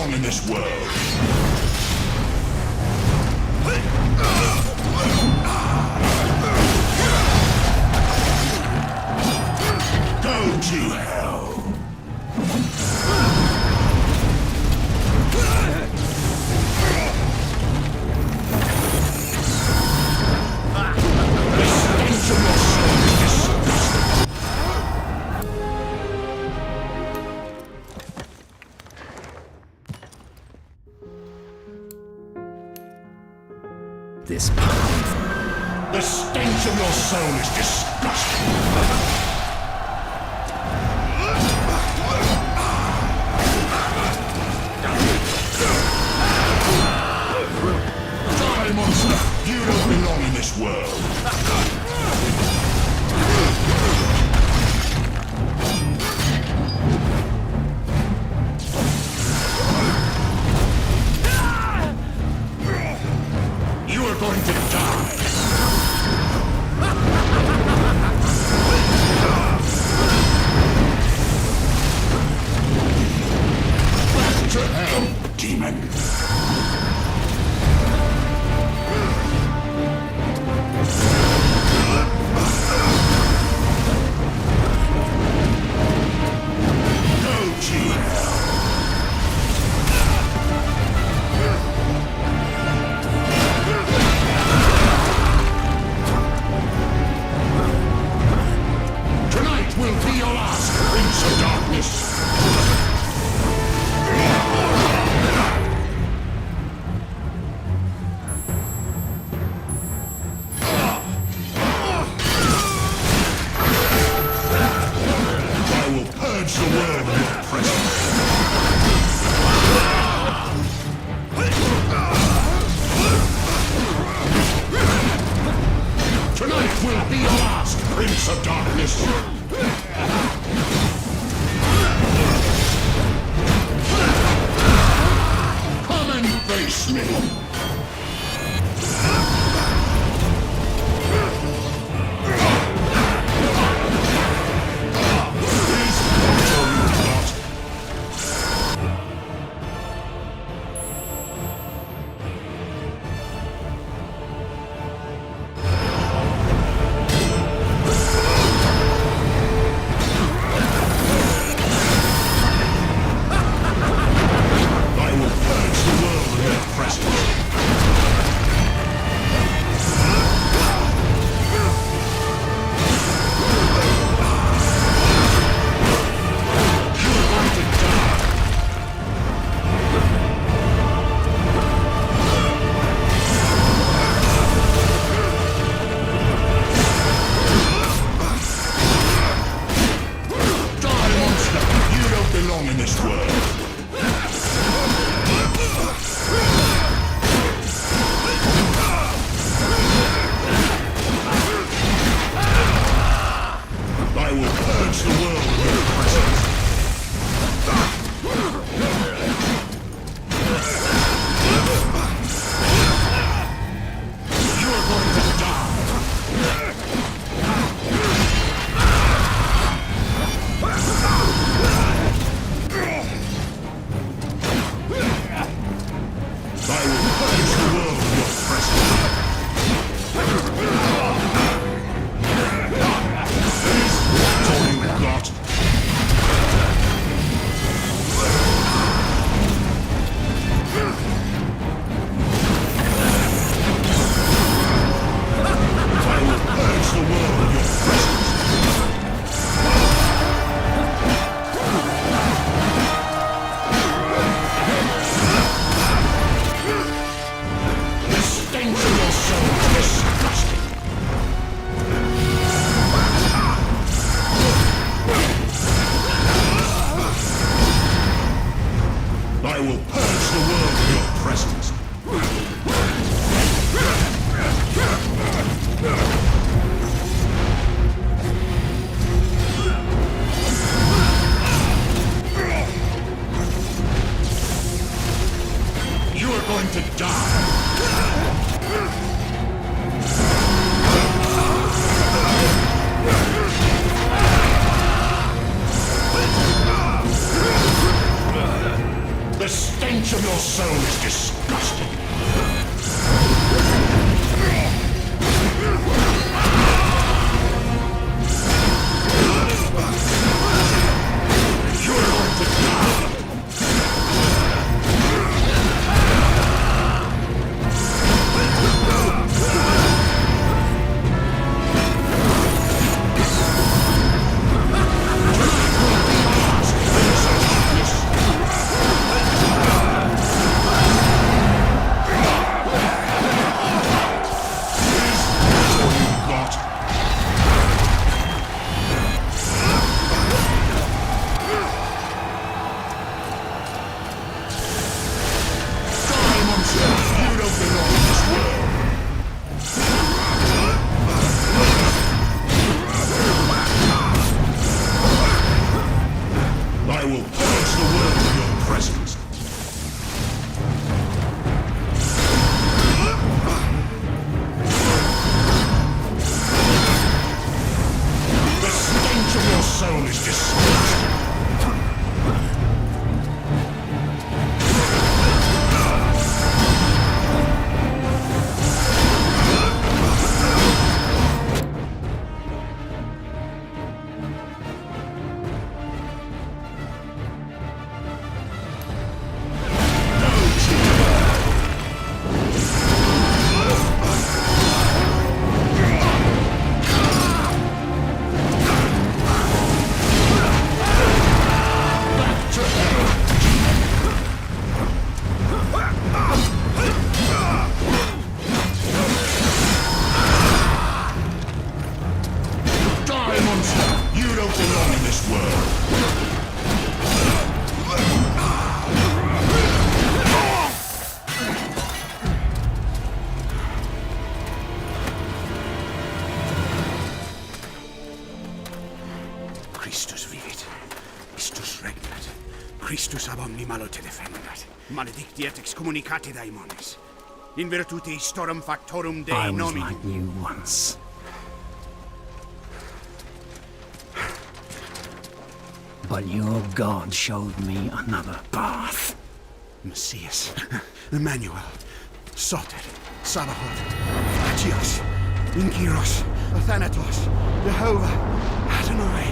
belong in this world. Go to hell. This powerful. The stench of your soul is disgusting. Die, monster! You don't belong in this world. You are going to die. Back to hell, demon. Go to hell. Tonight will be your last, Prince of Darkness. I will purge the world with your presence. Tonight will be your last, Prince of Darkness. Come and face me. Is mortal you not? I will purge the world with your presence. soul is disgusting. Christus vivit, Christus regnat, Christus ab omni malo te defendat, maledictiet excommunicati daemones, in virtute historum factorum Dei I was nomi. like you once. But your God showed me another path. Messias, Emmanuel, Soter, Sabaoth, Agios, Inkyros, Athanatos, Jehovah, Adonai.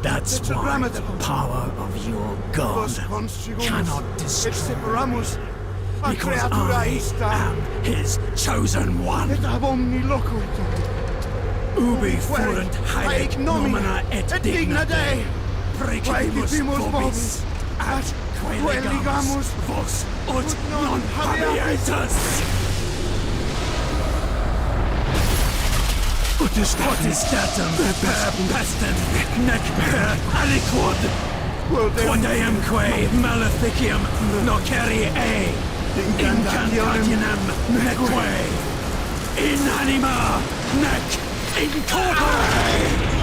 That's why the power of your God cannot destroy. Because I am his chosen one. Ubi fuerunt haec nomina et digna Dei, praecipimus vobis, ad quae legamus vos ut non habietas. Potestatem per pestem nec per aliquod, quod eamque maleficium nocere incantationem neque in anima nec in corpore.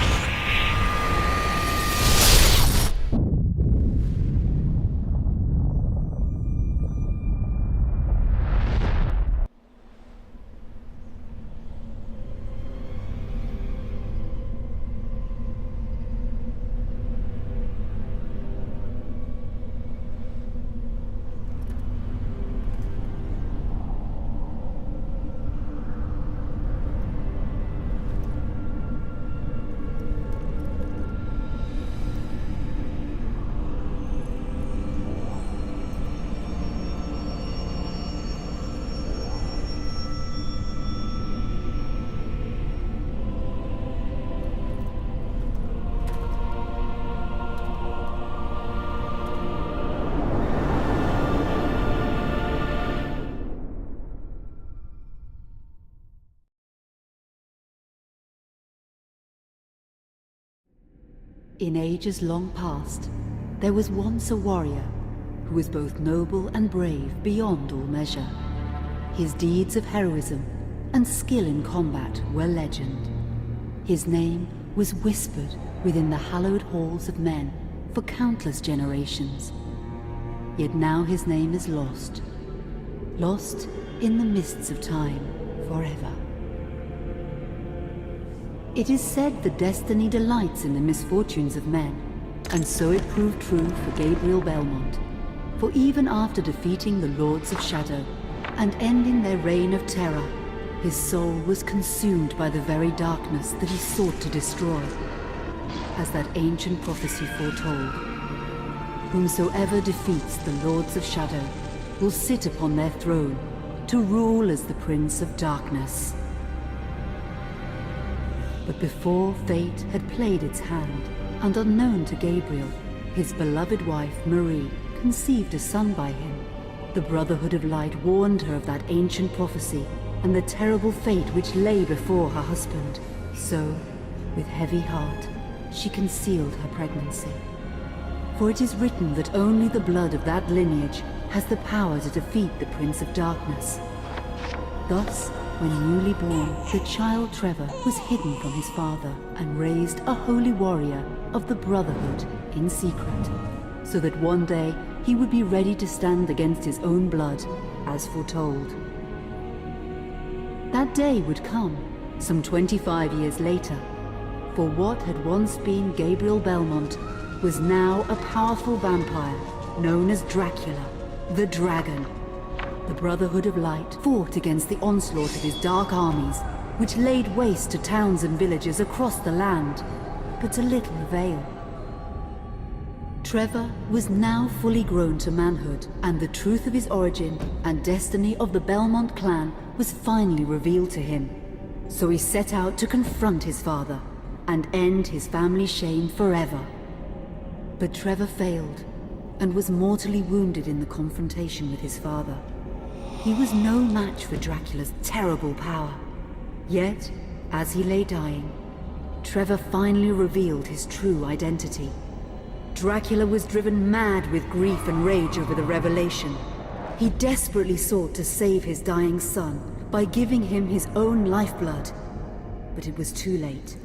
In ages long past, there was once a warrior who was both noble and brave beyond all measure. His deeds of heroism and skill in combat were legend. His name was whispered within the hallowed halls of men for countless generations. Yet now his name is lost. Lost in the mists of time forever. It is said that destiny delights in the misfortunes of men, and so it proved true for Gabriel Belmont. For even after defeating the Lords of Shadow and ending their reign of terror, his soul was consumed by the very darkness that he sought to destroy. As that ancient prophecy foretold, whomsoever defeats the Lords of Shadow will sit upon their throne to rule as the Prince of Darkness. But before fate had played its hand, and unknown to Gabriel, his beloved wife, Marie, conceived a son by him. The Brotherhood of Light warned her of that ancient prophecy and the terrible fate which lay before her husband. So, with heavy heart, she concealed her pregnancy. For it is written that only the blood of that lineage has the power to defeat the Prince of Darkness. Thus, when newly born, the child Trevor was hidden from his father and raised a holy warrior of the Brotherhood in secret, so that one day he would be ready to stand against his own blood, as foretold. That day would come, Some 25 years later, for what had once been Gabriel Belmont was now a powerful vampire known as Dracula, the Dragon. The Brotherhood of Light fought against the onslaught of his dark armies, which laid waste to towns and villages across the land, but to little avail. Trevor was now fully grown to manhood, and the truth of his origin and destiny of the Belmont clan was finally revealed to him. So he set out to confront his father and end his family's shame forever. But Trevor failed and was mortally wounded in the confrontation with his father. He was no match for Dracula's terrible power. Yet, as he lay dying, Trevor finally revealed his true identity. Dracula was driven mad with grief and rage over the revelation. He desperately sought to save his dying son by giving him his own lifeblood. But it was too late,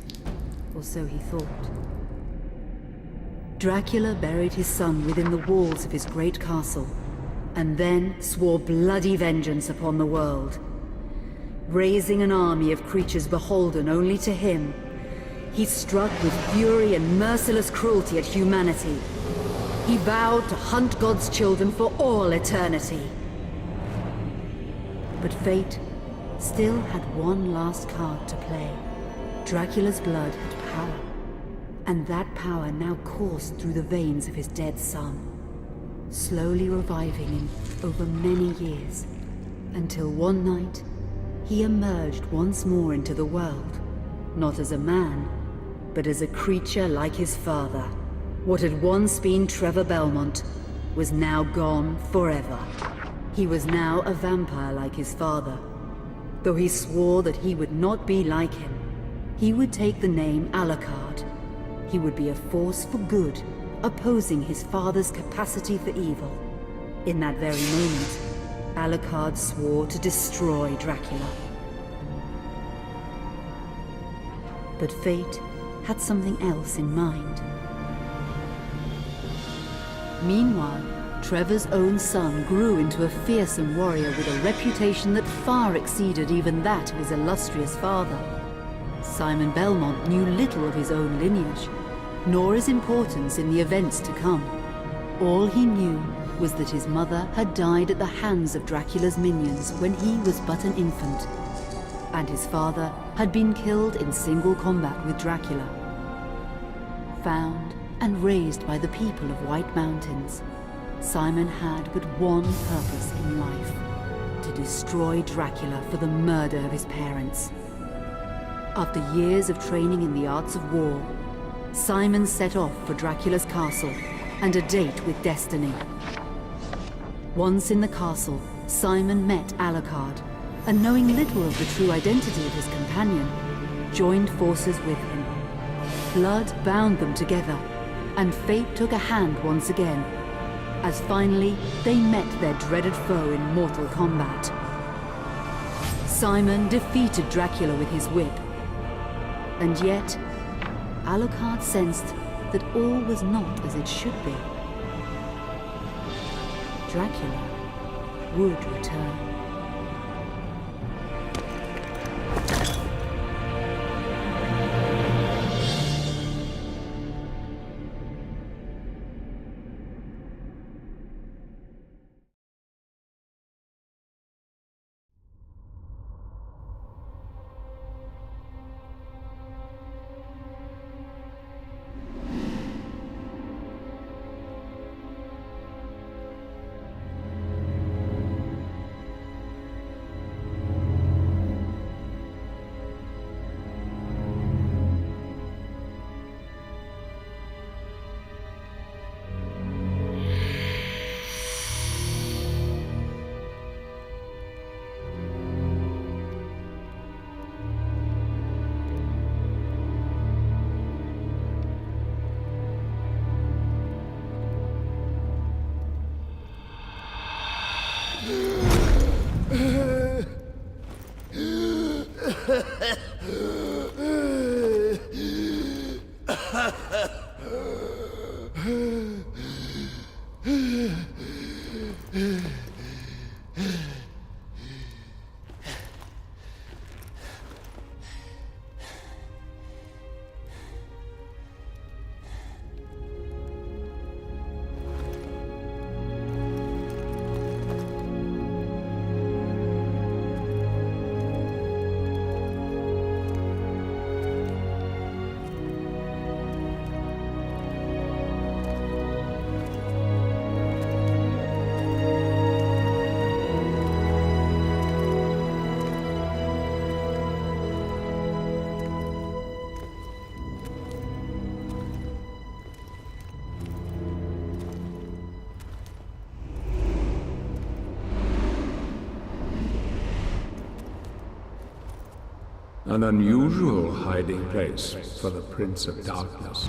or so he thought. Dracula buried his son within the walls of his great castle, and then swore bloody vengeance upon the world. Raising an army of creatures beholden only to him, he struck with fury and merciless cruelty at humanity. He vowed to hunt God's children for all eternity. But fate still had one last card to play. Dracula's blood had power, and that power now coursed through the veins of his dead son, slowly reviving him over many years, until one night he emerged once more into the world, not as a man, but as a creature like his father. What had once been Trevor Belmont was now gone forever. He was now a vampire like his father. Though he swore that he would not be like him, he would take the name Alucard. He would be a force for good, opposing his father's capacity for evil. In that very moment, Alucard swore to destroy Dracula. But fate had something else in mind. Meanwhile, Trevor's own son grew into a fearsome warrior with a reputation that far exceeded even that of his illustrious father. Simon Belmont knew little of his own lineage, nor his importance in the events to come. All he knew was that his mother had died at the hands of Dracula's minions when he was but an infant, and his father had been killed in single combat with Dracula. Found and raised by the people of White Mountains, Simon had but one purpose in life: to destroy Dracula for the murder of his parents. After years of training in the arts of war, Simon set off for Dracula's castle and a date with destiny. Once in the castle, Simon met Alucard, and knowing little of the true identity of his companion, joined forces with him. Blood bound them together, and fate took a hand once again, as finally they met their dreaded foe in mortal combat. Simon defeated Dracula with his whip, and yet Alucard sensed that all was not as it should be. Dracula would return. An unusual hiding place for the Prince of Darkness.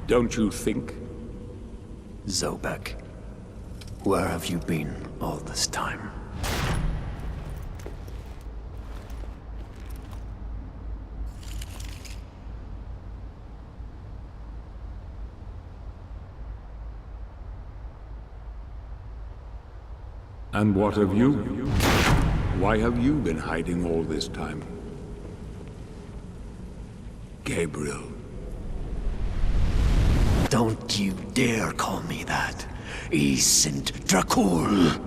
Don't you think? Zobek, where have you been all this time? And what of you? Why have you been hiding all this time? Gabriel. Don't you dare call me that. Ich sind Dracul.